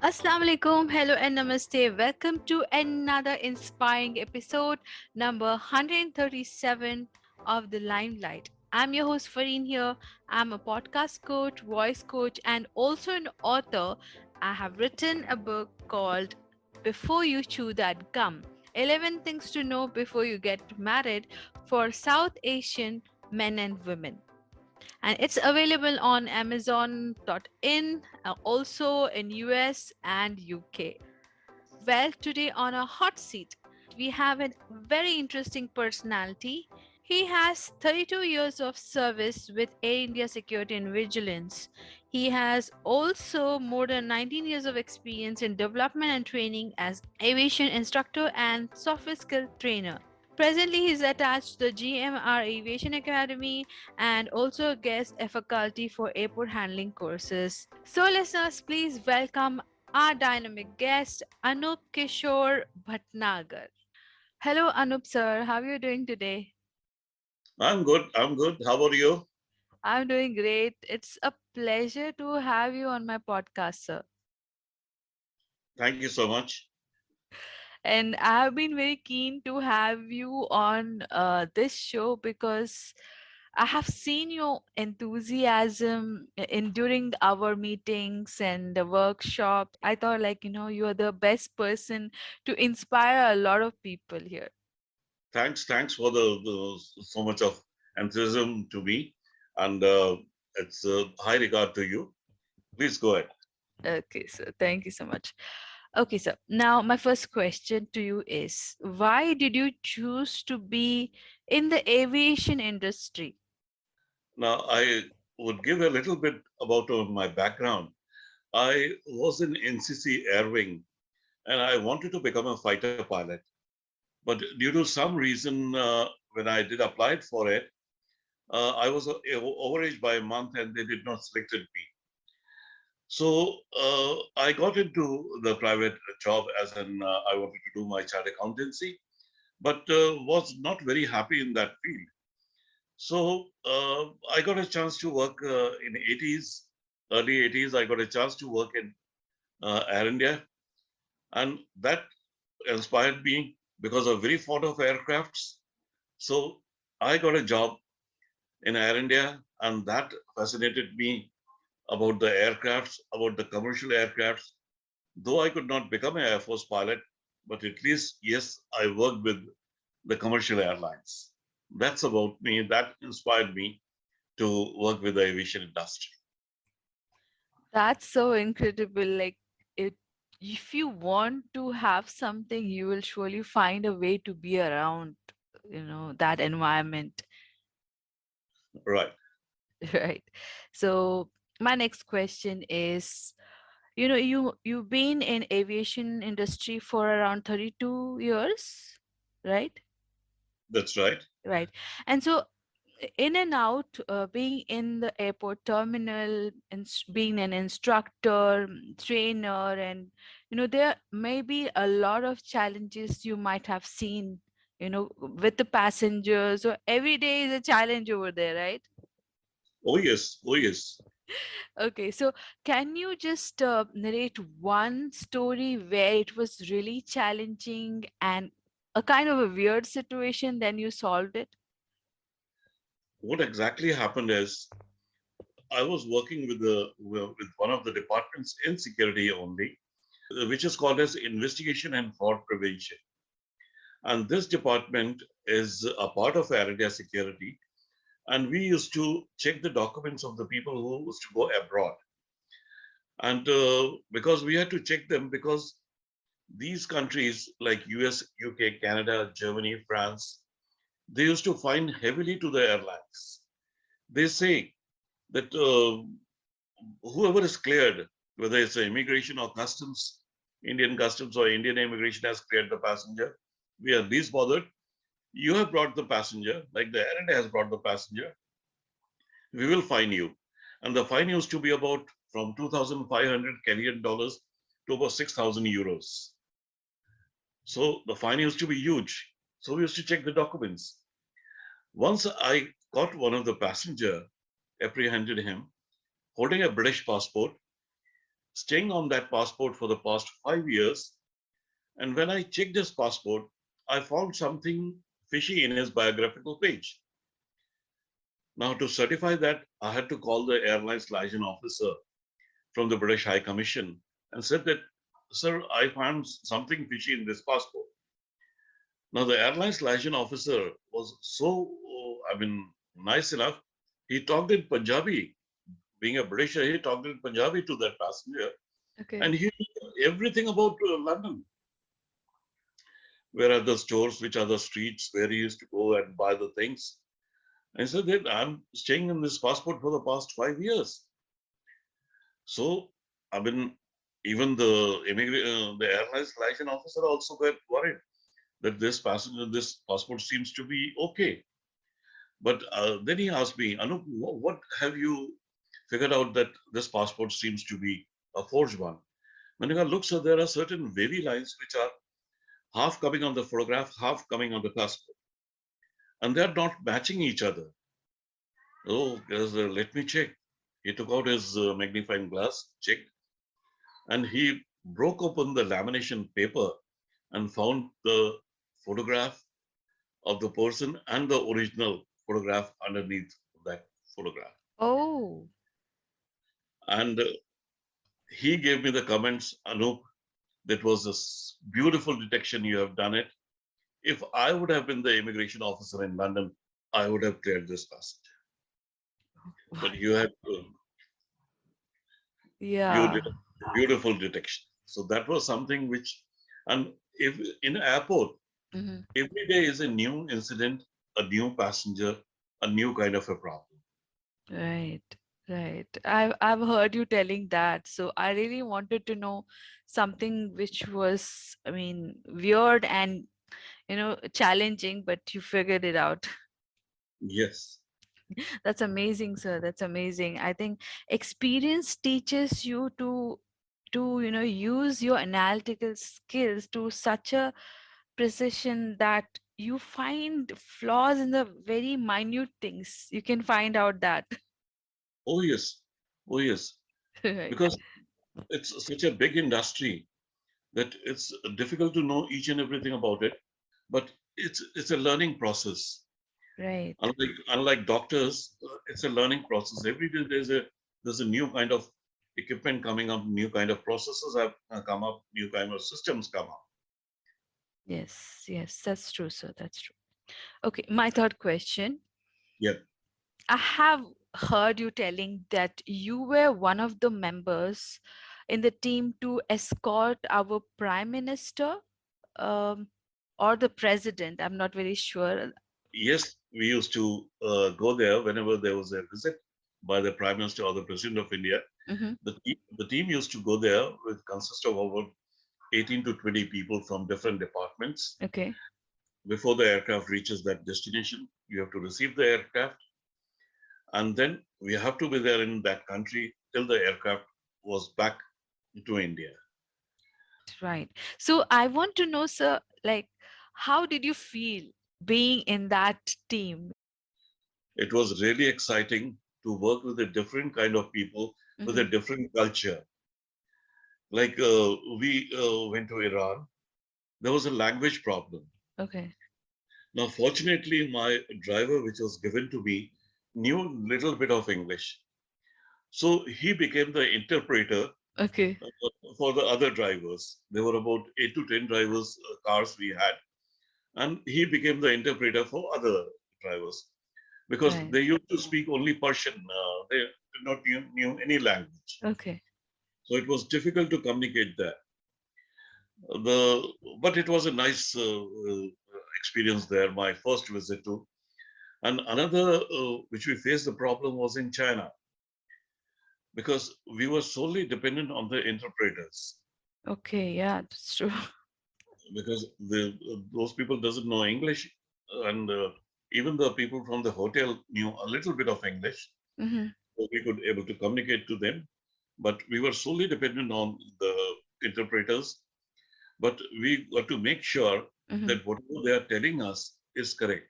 Assalamu alaikum, hello and namaste. Welcome to another inspiring episode, number 137 of the Limelight. I'm your host Fareen here. I'm a podcast coach, voice coach, and also an author. I have written a book called Before You Chew That Gum 11 Things to Know Before You Get Married for South Asian Men and Women, and it's available on amazon.in, also in US and UK. Well, today on a hot seat we have a very interesting personality. He has 32 years of service with Air India Security and Vigilance. He has also more than 19 years of experience in development and training as aviation instructor and software skill trainer. Presently, he is attached to the GMR Aviation Academy and also a guest faculty for airport handling courses. So, listeners, please welcome our dynamic guest, Anoop Kishore Bhatnagar. Hello, Anoop sir. How are you doing today? I'm good. I'm good. How about you? I'm doing great. It's a pleasure to have you on my podcast, sir. Thank you so much. And I have been very keen to have you on this show because I have seen your enthusiasm in during our meetings and the workshop. I thought, you're the best person to inspire a lot of people here. Thanks for the so much of enthusiasm to me, and it's high regard to you. Please go ahead. Okay, so thank you so much. Okay, so now my first question to you is, why did you choose to be in the aviation industry? Now, I would give a little bit about my background. I was in NCC Air Wing, and I wanted to become a fighter pilot. But due to some reason, when I did apply for it, I was overaged by a month, and they did not select me. So I got into the private job as an I wanted to do my child accountancy, but was not very happy in that field. So I got a chance to work in 80s, early 80s. I got a chance to work in Air India, and that inspired me because I'm very fond of aircrafts. So I got a job in Air India, and that fascinated me about the aircrafts, about the commercial aircrafts. Though I could not become an Air Force pilot, but at least, yes, I worked with the commercial airlines. That's about me. That inspired me to work with the aviation industry. That's so incredible. Like it, if you want to have something, you will surely find a way to be around, that environment, Right. right? So my next question is, you've been in aviation industry for around 32 years, right? That's right. Right. And so in and out, being in the airport terminal and being an instructor, trainer, and there may be a lot of challenges you might have seen, with the passengers. So every day is a challenge over there, right? Oh, yes. Oh, yes. Okay, so can you just narrate one story where it was really challenging and a kind of a weird situation, then you solved it? What exactly happened is I was working with one of the departments in security only, which is called as Investigation and Fraud Prevention. And this department is a part of Air India Security. And we used to check the documents of the people who used to go abroad. And because we had to check them, because these countries like US, UK, Canada, Germany, France, they used to fine heavily to the airlines. They say that whoever is cleared, whether it's immigration or customs, Indian customs or Indian immigration has cleared the passenger, we are least bothered. You have brought the passenger, like the Air India has brought the passenger, we will fine you. And the fine used to be about from 2,500 Canadian dollars to about 6,000 euros. So the fine used to be huge. So we used to check the documents. Once I caught one of the passenger, apprehended him, holding a British passport, staying on that passport for the past 5 years. And when I checked his passport, I found something fishy in his biographical page. Now, to certify that, I had to call the airline's liaison officer from the British High Commission and said that, sir, I found something fishy in this passport. Now, the airline's liaison officer was so, nice enough. He talked in Punjabi. Being a Britisher, he talked in Punjabi to that passenger, Okay. and he knew everything about London. Where are the stores? Which are the streets where he used to go and buy the things? And he said that I'm staying in this passport for the past 5 years. So, I mean, even the airline's license officer also got worried that this passport seems to be okay. But then he asked me, Anup, what have you figured out that this passport seems to be a forged one? When I look, so there are certain wavy lines which are half coming on the photograph, half coming on the passport, and they're not matching each other. Oh, let me check. He took out his magnifying glass, checked, and he broke open the lamination paper and found the photograph of the person and the original photograph underneath that photograph. Oh, And he gave me the comments, Anoop, that was a beautiful detection. You have done it. If I would have been the immigration officer in London, I would have cleared this passage. But you yeah. did a beautiful detection. So that was something which, and if in an airport, Hmm. every day is a new incident, a new passenger, a new kind of a problem. Right. Right. I've heard you telling that. So I really wanted to know something which was, I mean, weird and, challenging, but you figured it out. Yes. That's amazing, sir. That's amazing. I think experience teaches you to use your analytical skills to such a precision that you find flaws in the very minute things. You can find out that. Oh, yes. Oh, yes. Right. Because it's such a big industry that it's difficult to know each and everything about it. But it's a learning process. Right. Unlike doctors, it's a learning process. Every day there's a new kind of equipment coming up, new kind of processes have come up, new kind of systems come up. Yes, yes, that's true, sir. That's true. Okay, my third question. Yeah. I have heard you telling that you were one of the members in the team to escort our prime minister, um, or the president. I'm not very sure. Yes, we used to go there whenever there was a visit by the Prime Minister or the President of India. Hmm. The team used to go there, which consists of over 18 to 20 people from different departments. Okay. Before the aircraft reaches that destination, you have to receive the aircraft, and then we have to be there in that country till the aircraft was back to India. Right, right. So I want to know, sir, like, how did you feel being in that team? It was really exciting to work with a different kind of people with a Hmm. different culture. Like we went to Iran, there was a language problem. Okay. Now, fortunately, my driver, which was given to me, knew little bit of English. So he became the interpreter Okay. for the other drivers. There were about 8 to 10 drivers, cars we had. And he became the interpreter for other drivers because Right. they used to speak only Persian. They did not knew any language. Okay. So it was difficult to communicate there. But it was a nice experience there, my first visit to. And another which we faced the problem was in China because we were solely dependent on the interpreters Okay. Yeah, that's true. because those people doesn't know English, and even the people from the hotel knew a little bit of English, Hmm. so we could able to communicate to them. But we were solely dependent on the interpreters. But we got to make sure Hmm. that whatever they are telling us is correct.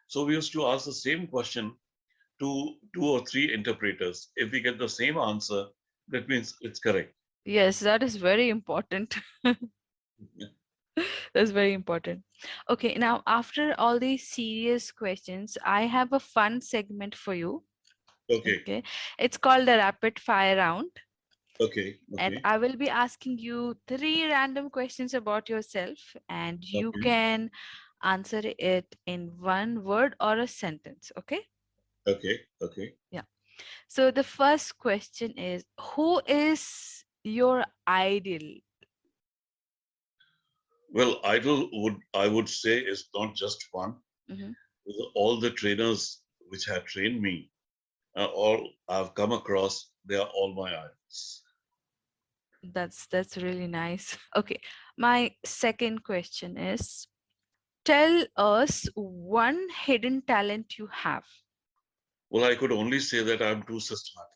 So we used to ask the same question to two or three interpreters. If we get the same answer, that means it's correct. Yes, that is very important. That's very important. Okay, now after all these serious questions, I have a fun segment for you. Okay, Okay, it's called the rapid fire round, okay, and okay, I will be asking you three random questions about yourself, and you okay, can answer it in one word or a sentence. Okay, okay, okay. yeah. So the first question is, who is your ideal? Well, idol would I would say is not just one. Mhm. All the trainers which have trained me, all I've come across, they are all my idols. That's really nice. Okay, my second question is, tell us one hidden talent you have. Well, I could only say that I'm too systematic.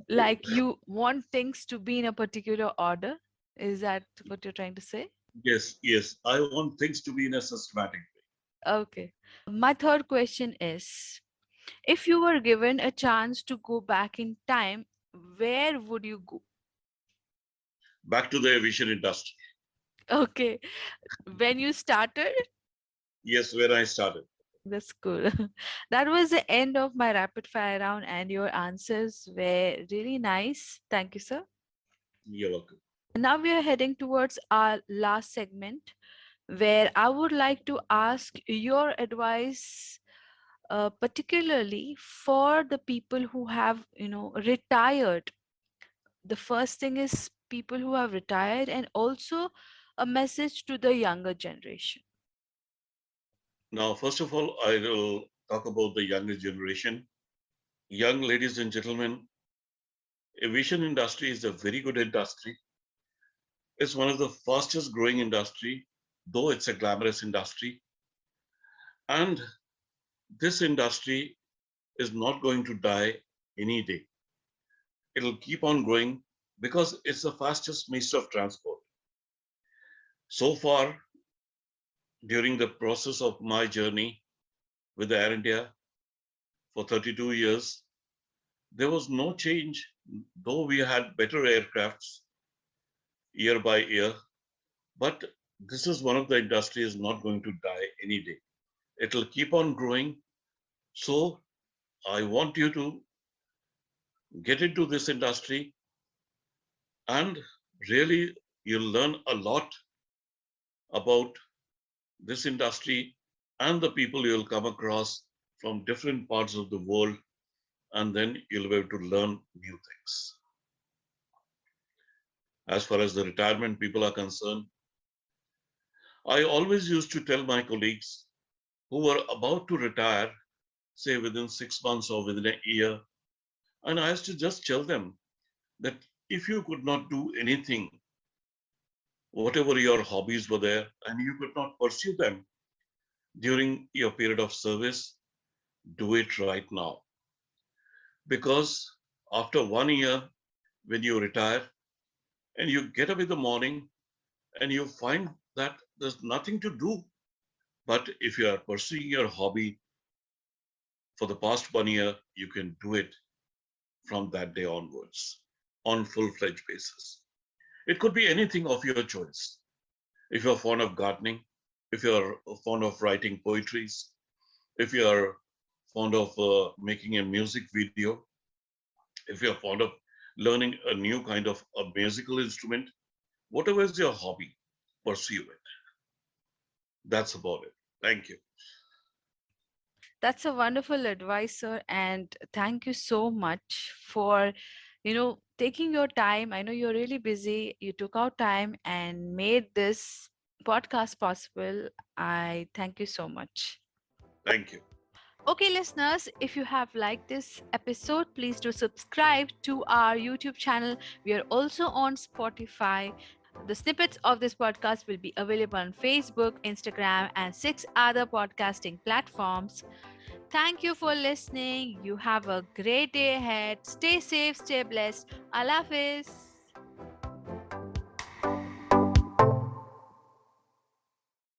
Like you want things to be in a particular order? Is that what you're trying to say? Yes, yes, I want things to be in a systematic way. Okay. My third question is, if you were given a chance to go back in time, where would you go? Back to the aviation industry. Okay. When you started? Yes, where I started. That's cool. That was the end of my rapid fire round, and your answers were really nice. Thank you, sir. You're welcome. Now we are heading towards our last segment, where I would like to ask your advice, particularly for the people who have, retired. The first thing is people who have retired, and also a message to the younger generation. Now, first of all, I will talk about the younger generation. Young ladies and gentlemen, aviation industry is a very good industry. It's one of the fastest growing industry, though it's a glamorous industry. And this industry is not going to die any day. It'll keep on growing because it's the fastest means of transport. So far, during the process of my journey with Air India for 32 years, there was no change, though we had better aircrafts year by year. But this is one of the industries not going to die any day. It'll keep on growing. So I want you to get into this industry and really you'll learn a lot about this industry and the people you'll come across from different parts of the world, and then you'll be able to learn new things. As far as the retirement people are concerned, I always used to tell my colleagues who were about to retire, say within 6 months or within a year, and I used to just tell them that if you could not do anything, whatever your hobbies were there, and you could not pursue them during your period of service, do it right now. Because after 1 year, when you retire and you get up in the morning and you find that there's nothing to do, but if you are pursuing your hobby for the past 1 year, you can do it from that day onwards on full-fledged basis. It could be anything of your choice. If you're fond of gardening, if you're fond of writing poetries, if you're fond of making a music video, if you're fond of learning a new kind of a musical instrument, whatever is your hobby, pursue it. That's about it. Thank you. That's a wonderful advice, sir, and thank you so much for, taking your time. I know you're really busy. You took out time and made this podcast possible. I thank you so much. Thank you. Okay, listeners, if you have liked this episode, please do subscribe to our YouTube channel. We are also on Spotify. The snippets of this podcast will be available on Facebook, Instagram, and six other podcasting platforms. Thank you for listening. You have a great day ahead. Stay safe, stay blessed. Allah Hafiz.